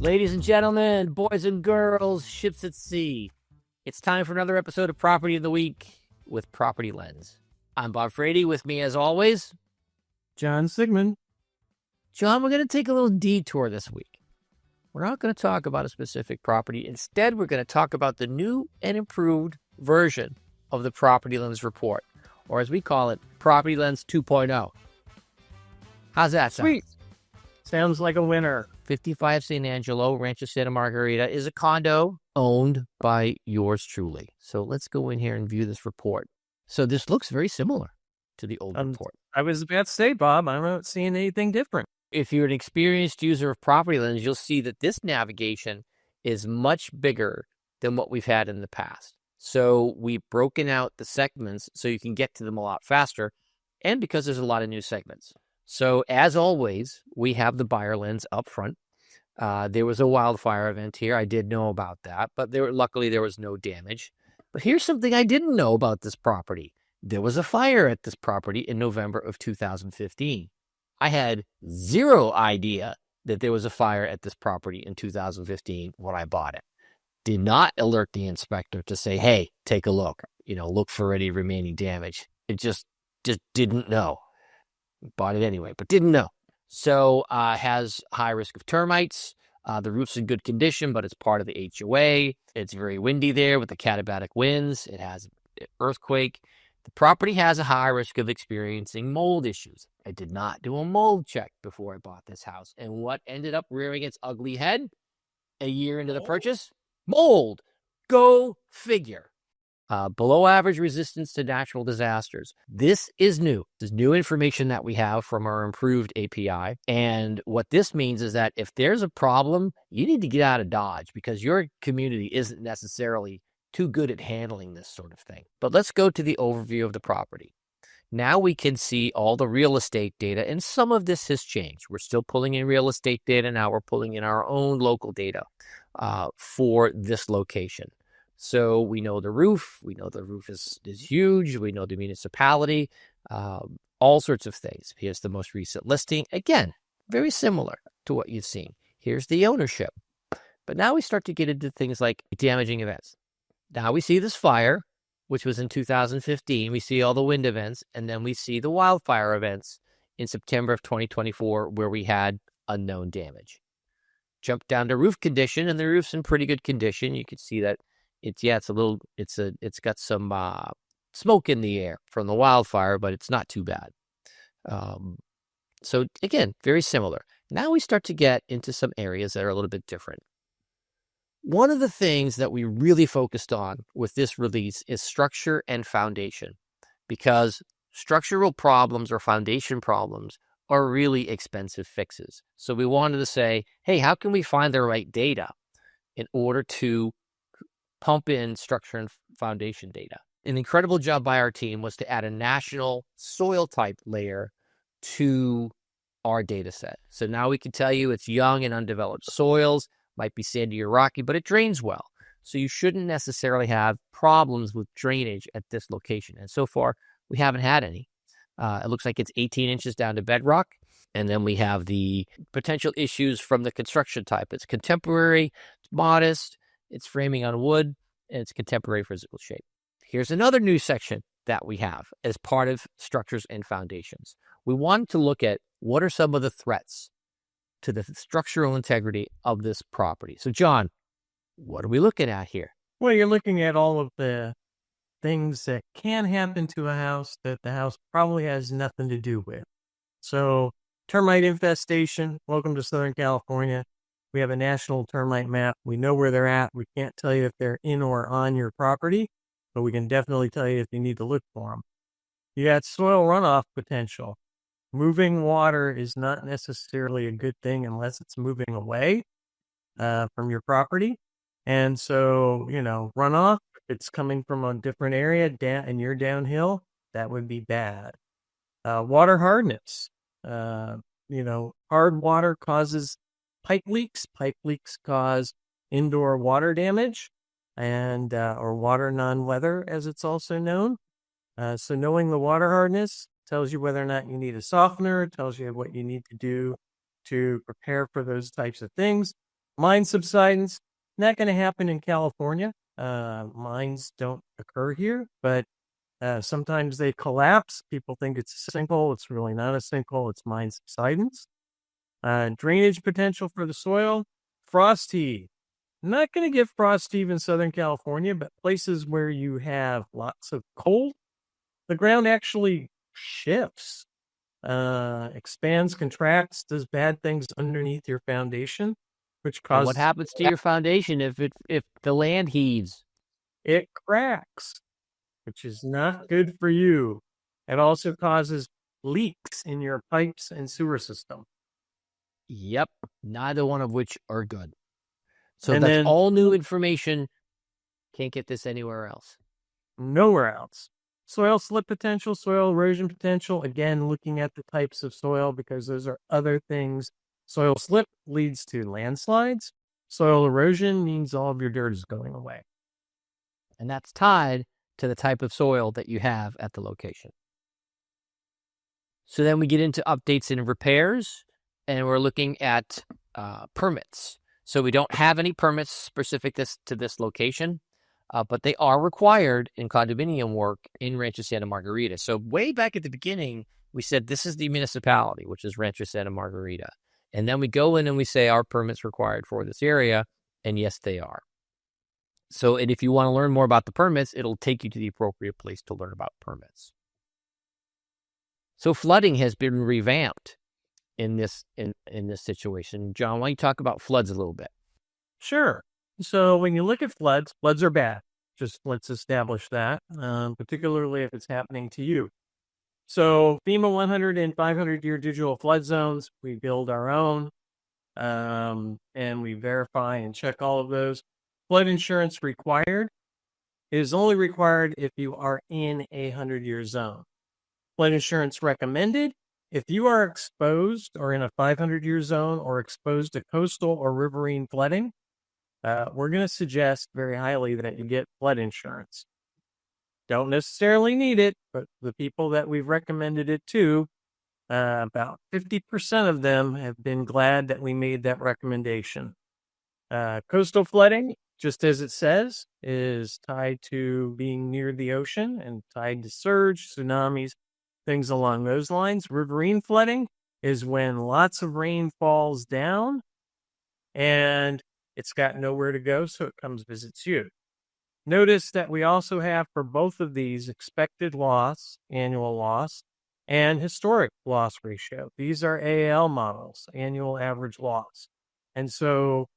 Ladies and gentlemen, boys and girls, ships at sea, it's time for another episode of Property of the Week with Property Lens. I'm Bob Frady. With me, as always, John Siegman. John, we're going to take a little detour this week. We're not going to talk about a specific property. Instead, we're going to talk about the new and improved version of the Property Lens report, or as we call it, PropertyLens 2.0. How's that sound? Sweet. Sounds like a winner. 55 San Angelo, Rancho Santa Margarita is a condo owned by yours truly. So let's go in here and view this report. So this looks very similar to the old report. I was about to say, Bob, I'm not seeing anything different. If you're an experienced user of Property Lens, you'll see that this navigation is much bigger than what we've had in the past. So we've broken out the segments so you can get to them a lot faster, and because there's a lot of new segments. So as always, we have the buyer lens up front. There was a wildfire event here. I did know about that, but luckily there was no damage. But here's something I didn't know about this property. There was a fire at this property in November of 2015. I had zero idea that there was a fire at this property in 2015 when I bought it. Did not alert the inspector to say, hey, take a look, look for any remaining damage. It just didn't know. Bought it anyway, but didn't know. So has high risk of termites. The roof's in good condition, but it's part of the HOA. It's very windy there with the katabatic winds. It has an earthquake. The property has a high risk of experiencing mold issues. I did not do a mold check before I bought this house. And what ended up rearing its ugly head a year into the purchase? Mold. Go figure. Below average resistance to natural disasters. This is new. This is new information that we have from our improved API. And what this means is that if there's a problem, you need to get out of Dodge because your community isn't necessarily too good at handling this sort of thing. But let's go to the overview of the property. Now we can see all the real estate data, and some of this has changed. We're still pulling in real estate data. Now we're pulling in our own local data for this location. So we know the roof. We know the roof is huge. We know the municipality, all sorts of things. Here's the most recent listing. Again, very similar to what you've seen. Here's the ownership. But now we start to get into things like damaging events. Now we see this fire, which was in 2015. We see all the wind events, and then we see the wildfire events in September of 2024 where we had unknown damage. Jump down to roof condition, and the roof's in pretty good condition. You can see that it's got some smoke in the air from the wildfire, but it's not too bad. So again, very similar. Now we start to get into some areas that are a little bit different. One of the things that we really focused on with this release is structure and foundation, because structural problems or foundation problems are really expensive fixes. So we wanted to say, hey, how can we find the right data in order to pump in structure and foundation data? An incredible job by our team was to add a national soil type layer to our data set. So now we can tell you it's young and undeveloped soils, might be sandy or rocky, but it drains well. So you shouldn't necessarily have problems with drainage at this location. And so far, we haven't had any. It looks like it's 18 inches down to bedrock. And then we have the potential issues from the construction type. It's contemporary, it's modest, it's framing on wood, and it's contemporary physical shape. Here's another new section that we have as part of structures and foundations. We wanted to look at what are some of the threats to the structural integrity of this property. So, John, what are we looking at here? Well, you're looking at all of the things that can happen to a house that the house probably has nothing to do with. So, termite infestation. Welcome to Southern California. We have a national termite map. We know where they're at. We can't tell you if they're in or on your property, but we can definitely tell you if you need to look for them. You got soil runoff potential. Moving water is not necessarily a good thing unless it's moving away from your property. And so, runoff, if it's coming from a different area and you're downhill, that would be bad. Water hardness. Hard water causes pipe leaks. Pipe leaks cause indoor water damage and or water non-weather, as it's also known. So knowing the water hardness tells you whether or not you need a softener, tells you what you need to do to prepare for those types of things. Mine subsidence, not going to happen in California. Mines don't occur here, but sometimes they collapse. People think it's a sinkhole. It's really not a sinkhole. It's mine subsidence. Drainage potential for the soil, frost heave. Not going to get frost heave in Southern California, but places where you have lots of cold, the ground actually shifts, expands, contracts, does bad things underneath your foundation, which And what causes happens to your foundation if the land heaves? it cracks, which is not good for you. It also causes leaks in your pipes and sewer system. Yep, neither one of which are good. So And that's then all new information. Can't get this anywhere else. nowhere else. Soil slip potential, soil erosion potential. Again, looking at the types of soil because those are other things. Soil slip leads to landslides. Soil erosion means all of your dirt is going away. And that's tied to the type of soil that you have at the location. So then we get into updates and repairs, and we're looking at permits. So we don't have any permits specific to this location, but they are required in condominium work in Rancho Santa Margarita. So way back at the beginning, we said this is the municipality, which is Rancho Santa Margarita. And then we go in and we say, are permits required for this area? And yes, they are. So, and if you want to learn more about the permits, it'll take you to the appropriate place to learn about permits. So flooding has been revamped in this situation. John, why don't you talk about floods a little bit? Sure. So when you look at floods, floods are bad. Just let's establish that, particularly if it's happening to you. So FEMA 100 and 500-year digital flood zones, we build our own, and we verify and check all of those. Flood insurance required. It is only required if you are in a 100-year zone. Flood insurance recommended if you are exposed or in a 500-year zone or exposed to coastal or riverine flooding. We're going to suggest very highly that you get flood insurance. Don't necessarily need it, but the people that we've recommended it to, about 50% of them have been glad that we made that recommendation. Coastal flooding, just as it says, is tied to being near the ocean and tied to surge, tsunamis, things along those lines. Riverine flooding is when lots of rain falls down and it's got nowhere to go, so it comes visits you. Notice that we also have for both of these expected loss, annual loss, and historic loss ratio. These are AAL models, annual average loss. And so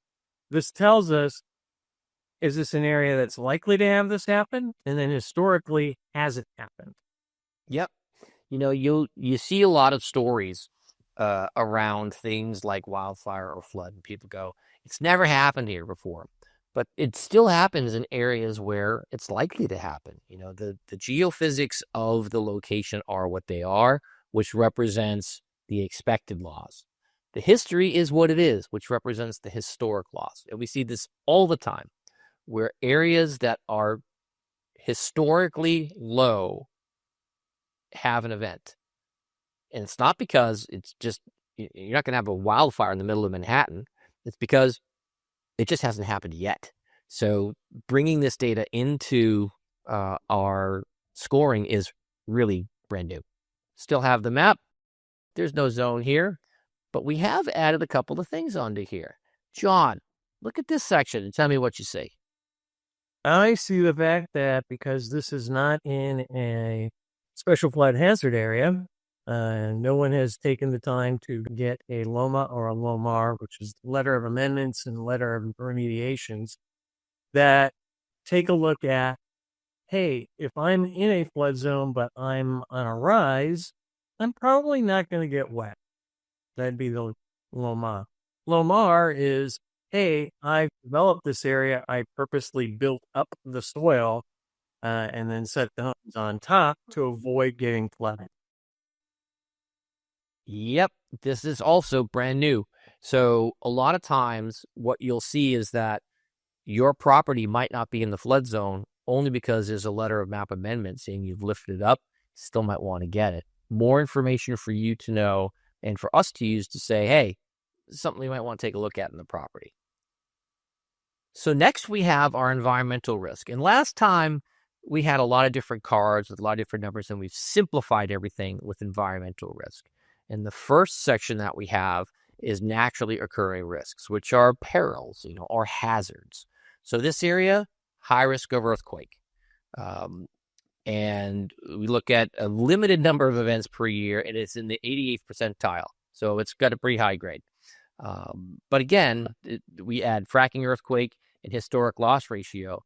this tells us, is this an area that's likely to have this happen? And then historically, has it happened? Yep. You know, you see a lot of stories around things like wildfire or flood, and people go, it's never happened here before. But it still happens in areas where it's likely to happen. You know, the geophysics of the location are what they are, which represents the expected loss. The history is what it is, which represents the historic loss. And we see this all the time, where areas that are historically low have an event. And it's not because it's just, you're not going to have a wildfire in the middle of Manhattan. It's because it just hasn't happened yet. So bringing this data into our scoring is really brand new. Still have the map. There's no zone here, but we have added a couple of things onto here. John, look at this section and tell me what you see. I see the fact that because this is not in a special flood hazard area, no one has taken the time to get a LOMA or a LOMAR, which is letter of amendments and letter of remediations, that take a look at, hey, if I'm in a flood zone, but I'm on a rise, I'm probably not going to get wet. That'd be the LOMA. LOMAR is, hey, I've developed this area. I purposely built up the soil and then set the homes on top to avoid getting flooded. Yep, this is also brand new. So a lot of times what you'll see is that your property might not be in the flood zone only because there's a letter of map amendment saying you've lifted it up. Still might want to get it. More information for you to know and for us to use to say, hey, this is something you might want to take a look at in the property. So next we have our environmental risk. And last time we had a lot of different cards with a lot of different numbers, and we've simplified everything with environmental risk. And the first section that we have is naturally occurring risks, which are perils, or hazards. So this area, high risk of earthquake. And we look at a limited number of events per year, and it's in the 88th percentile. So it's got a pretty high grade. But again, we add fracking earthquake and historic loss ratio.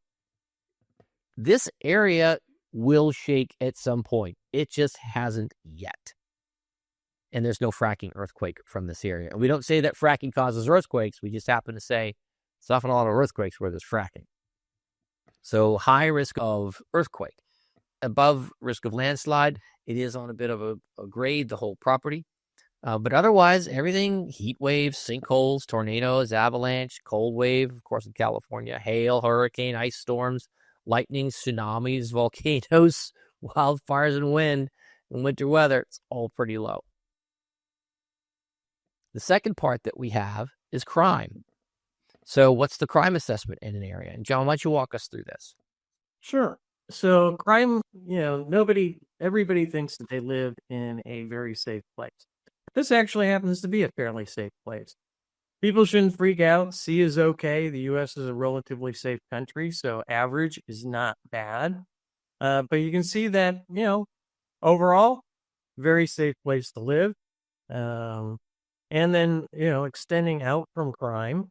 This area will shake at some point. It just hasn't yet. And there's no fracking earthquake from this area. And we don't say that fracking causes earthquakes. We just happen to say it's often a lot of earthquakes where there's fracking. So high risk of earthquake. Above risk of landslide, it is on a bit of a grade, the whole property. But otherwise, everything, heat waves, sinkholes, tornadoes, avalanche, cold wave, of course, in California, hail, hurricane, ice storms, lightning, tsunamis, volcanoes, wildfires, and wind, and winter weather, it's all pretty low. The second part that we have is crime. So what's the crime assessment in an area? And John, why don't you walk us through this? Sure. So crime, everybody thinks that they live in a very safe place. This actually happens to be a fairly safe place. People shouldn't freak out. C is okay. The U.S. is a relatively safe country, so average is not bad. But you can see that, overall, very safe place to live. And then, extending out from crime,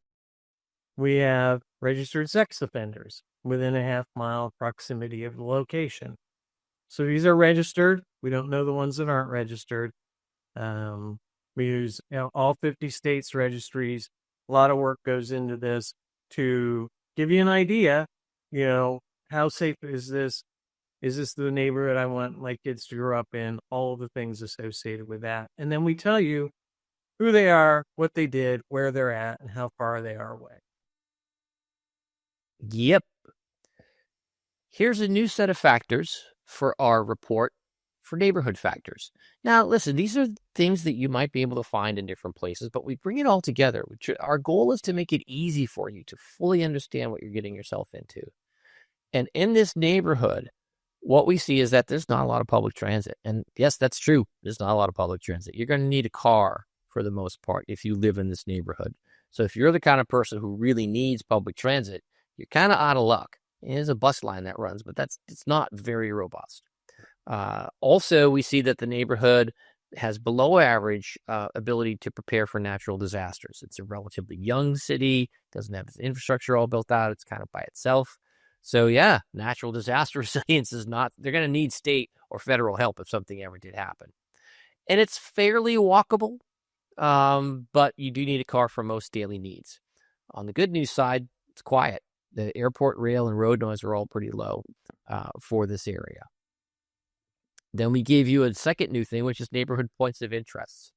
we have registered sex offenders within a half-mile proximity of the location. So these are registered. We don't know the ones that aren't registered. We use all 50 states registries. A lot of work goes into this to give you an idea, how safe is this? Is this the neighborhood I want my kids to grow up in? All of the things associated with that. And then we tell you who they are, what they did, where they're at, and how far they are away. Yep. Here's a new set of factors for our report for neighborhood factors. Now, listen, these are things that you might be able to find in different places, but we bring it all together. Our goal is to make it easy for you to fully understand what you're getting yourself into. And in this neighborhood, what we see is that there's not a lot of public transit. And yes, that's true. There's not a lot of public transit. You're going to need a car for the most part if you live in this neighborhood. So if you're the kind of person who really needs public transit, you're kind of out of luck. There's a bus line that runs, but it's not very robust. Also, we see that the neighborhood has below average ability to prepare for natural disasters. It's a relatively young city, doesn't have its infrastructure all built out. It's kind of by itself. So yeah, natural disaster resilience is not, they're going to need state or federal help if something ever did happen. And it's fairly walkable, but you do need a car for most daily needs. On the good news side, it's quiet. The airport, rail, and road noise are all pretty low for this area. Then we gave you a second new thing, which is neighborhood points of interest.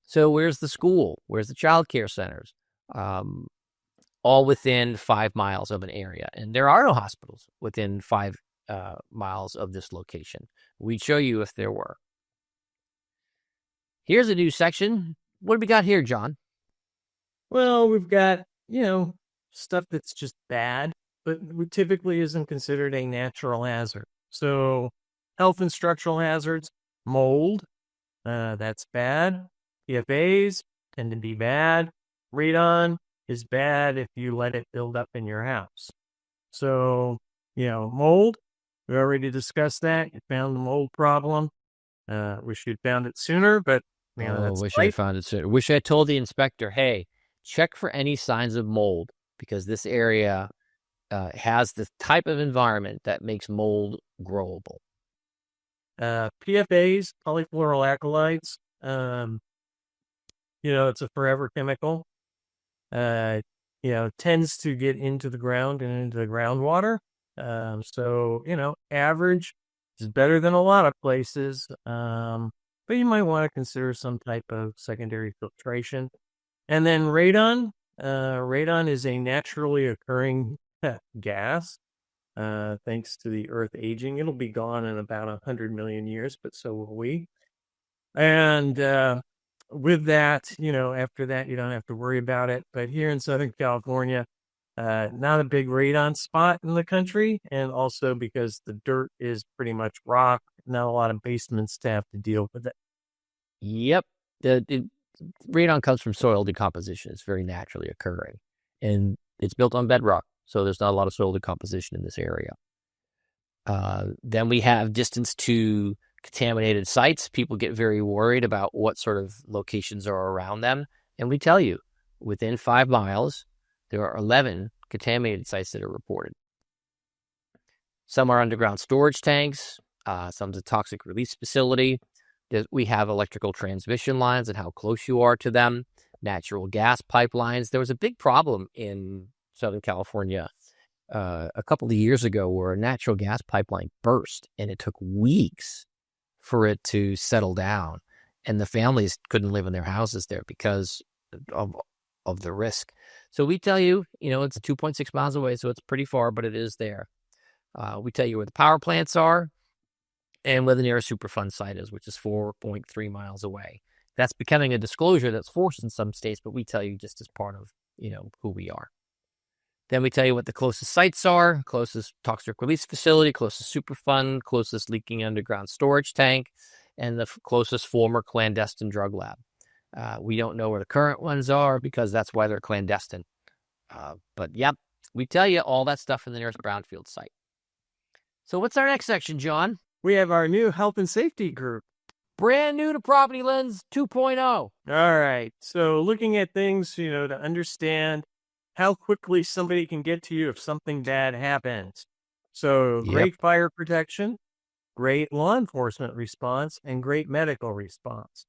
So where's the school? Where's the child care centers? All within 5 miles of an area. And there are no hospitals within 5 miles of this location. We'd show you if there were. Here's a new section. What do we got here, John? Well, we've got, stuff that's just bad, but typically isn't considered a natural hazard. So health and structural hazards, mold, that's bad. PFAs tend to be bad. Radon is bad if you let it build up in your house. So, mold, we already discussed that. You found the mold problem. Wish you'd found it sooner, but that's wish I found it sooner. Wish I told the inspector, hey, check for any signs of mold, because this area has the type of environment that makes mold growable. PFAs, polyfluoroalkylates, it's a forever chemical. Tends to get into the ground and into the groundwater. So, average is better than a lot of places. But you might want to consider some type of secondary filtration. And then radon. Radon is a naturally occurring gas. Thanks to the Earth aging. It'll be gone in about 100 million years, but so will we. And with that, after that, you don't have to worry about it. But here in Southern California, Not a big radon spot in the country, and also because the dirt is pretty much rock, not a lot of basements to have to deal with it. Yep. The radon comes from soil decomposition. It's very naturally occurring. And it's built on bedrock, so there's not a lot of soil decomposition in this area. Then we have distance to contaminated sites. People get very worried about what sort of locations are around them. And we tell you, within 5 miles, there are 11 contaminated sites that are reported. Some are underground storage tanks. Some's a toxic release facility. We have electrical transmission lines and how close you are to them. Natural gas pipelines. There was a big problem in Southern California a couple of years ago where a natural gas pipeline burst, and it took weeks for it to settle down. And the families couldn't live in their houses there because of the risk. So we tell you, it's 2.6 miles away, so it's pretty far, but it is there. We tell you where the power plants are and where the nearest Superfund site is, which is 4.3 miles away. That's becoming a disclosure that's forced in some states, but we tell you just as part of, who we are. Then we tell you what the closest sites are, closest toxic release facility, closest Superfund, closest leaking underground storage tank, and the closest former clandestine drug lab. We don't know where the current ones are because that's why they're clandestine. But yep, we tell you all that stuff in the nearest brownfield site. So what's our next section, John? We have our new health and safety group. Brand new to PropertyLens 2.0. All right. So looking at things, to understand how quickly somebody can get to you if something bad happens. So great fire protection, great law enforcement response, and great medical response.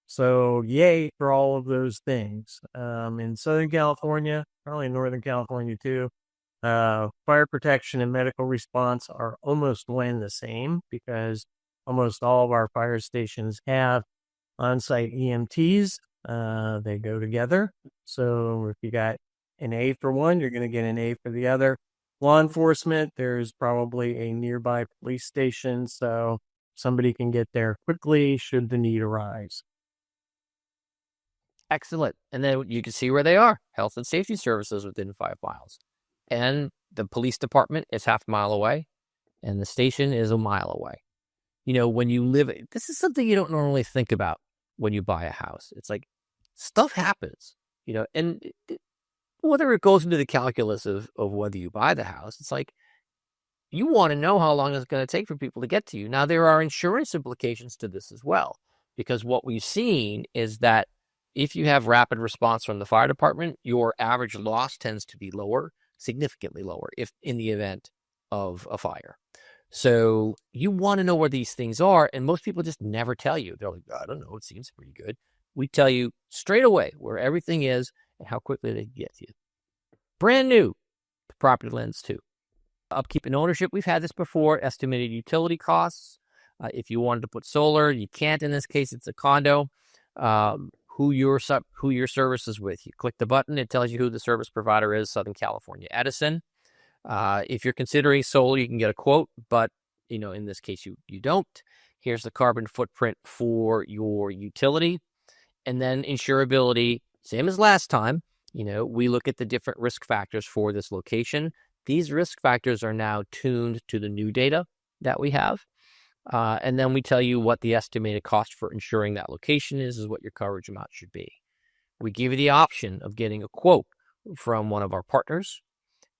So yay for all of those things. In Southern California, probably in Northern California too, fire protection and medical response are almost one and the same because almost all of our fire stations have on-site EMTs. They go together. So if you got an A for one, you're going to get an A for the other. Law enforcement, there's probably a nearby police station, so somebody can get there quickly should the need arise. Excellent. And then you can see where they are. Health and safety services within 5 miles. And the police department is half a mile away, and the station is a mile away. When you live, this is something you don't normally think about when you buy a house. It's like stuff happens, and whether it goes into the calculus of whether you buy the house, it's like you want to know how long it's going to take for people to get to you. Now, there are insurance implications to this as well, because what we've seen is that if you have rapid response from the fire department, your average loss tends to be lower, significantly lower, if in the event of a fire. So you want to know where these things are, and most people just never tell you. They're like, I don't know, it seems pretty good. We tell you straight away where everything is and how quickly they can get to you. Brand new to PropertyLens 2. Upkeep and ownership, we've had this before. Estimated utility costs. If you wanted to put solar, you can't. In this case, it's a condo. Who your service is with. You click the button, it tells you who the service provider is, Southern California Edison. If you're considering solar, you can get a quote, but in this case, you don't. Here's the carbon footprint for your utility. And then insurability, same as last time. We look at the different risk factors for this location. These risk factors are now tuned to the new data that we have. And then we tell you what the estimated cost for insuring that location is what your coverage amount should be. We give you the option of getting a quote from one of our partners.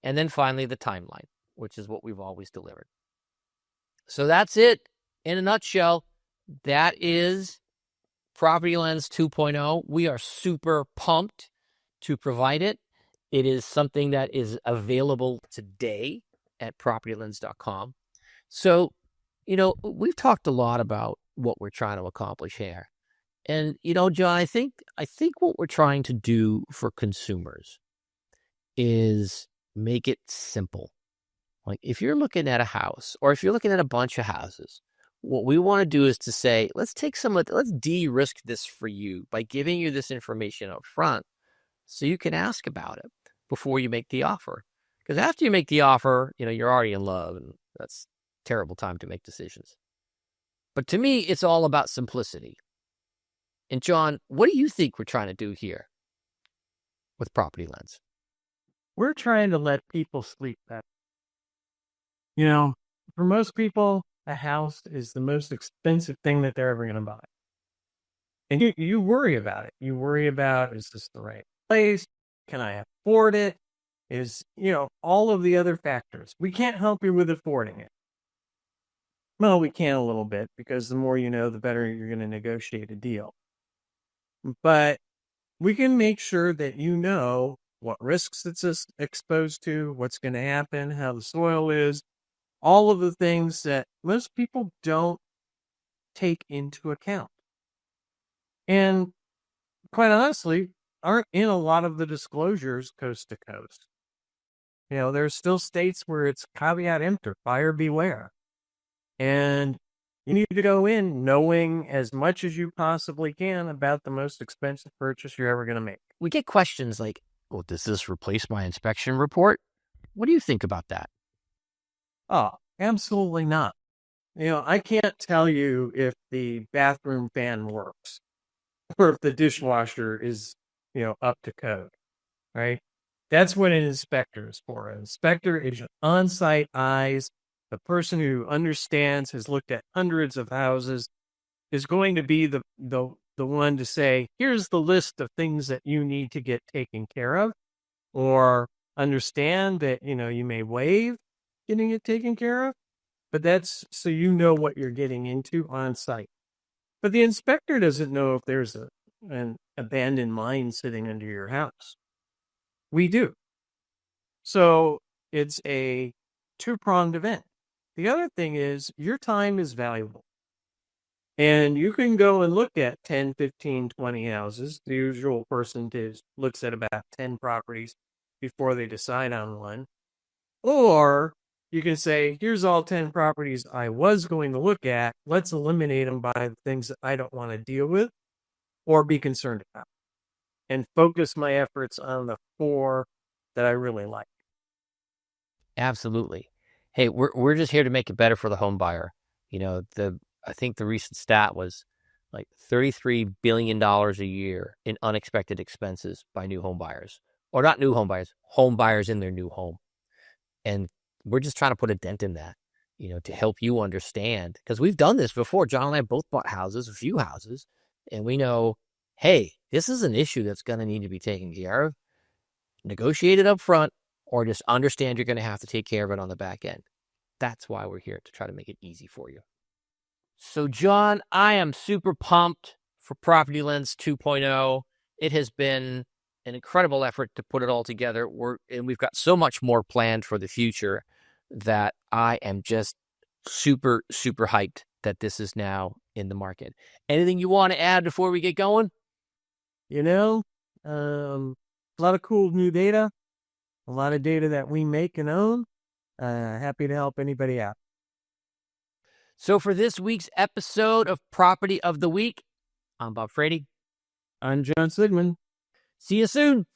And then finally, the timeline, which is what we've always delivered. So that's it in a nutshell. That is PropertyLens 2.0. We are super pumped to provide it. It is something that is available today at propertylens.com. So, we've talked a lot about what we're trying to accomplish here. And, John, I think what we're trying to do for consumers is make it simple. Like if you're looking at a house or if you're looking at a bunch of houses, what we want to do is to say, let's de-risk this for you by giving you this information up front so you can ask about it before you make the offer. Because after you make the offer, you're already in love, and that's a terrible time to make decisions. But to me, it's all about simplicity. And John, what do you think we're trying to do here with PropertyLens? we're trying to let people sleep better. You know, for most people, a house is the most expensive thing that they're ever going to buy. And you worry about it. You worry about, is this the right place? Can I afford it? Is, all of the other factors. We can't help you with affording it. Well, we can a little bit, because the more you know, the better you're going to negotiate a deal. But we can make sure that you know what risks it's exposed to, what's going to happen, how the soil is, all of the things that most people don't take into account. And quite honestly, aren't in a lot of the disclosures coast to coast. There's still states where it's caveat emptor, buyer beware. And you need to go in knowing as much as you possibly can about the most expensive purchase you're ever going to make. We get questions like, well, does this replace my inspection report? What do you think about that? Oh, absolutely not. I can't tell you if the bathroom fan works or if the dishwasher is, up to code, right? That's what an inspector is for. An inspector is on-site eyes. The person who understands, has looked at hundreds of houses, is going to be the one to say, here's the list of things that you need to get taken care of, or understand that, you may waive getting it taken care of, but that's so you know what you're getting into on site. But the inspector doesn't know if there's an abandoned mine sitting under your house. We do. So it's a two-pronged event. The other thing is your time is valuable. And you can go and look at 10, 15, 20 houses. The usual person looks at about 10 properties before they decide on one. Or you can say, here's all 10 properties I was going to look at. Let's eliminate them by the things that I don't want to deal with or be concerned about, and focus my efforts on the 4 that I really like. Absolutely. Hey, we're just here to make it better for the home buyer. I think the recent stat was like $33 billion a year in unexpected expenses by new home buyers. Or not new home buyers in their new home. And we're just trying to put a dent in that, to help you understand. Because we've done this before. John and I both bought houses, a few houses, and we know, hey, this is an issue that's going to need to be taken care of. Negotiate it up front, or just understand you're going to have to take care of it on the back end. That's why we're here, to try to make it easy for you. So, John, I am super pumped for PropertyLens 2.0. It has been an incredible effort to put it all together. And we've got so much more planned for the future that I am just super, super hyped that this is now in the market. Anything you want to add before we get going? A lot of cool new data, a lot of data that we make and own. Happy to help anybody out. So for this week's episode of Property of the Week, I'm Bob Frady. I'm John Siegman. See you soon.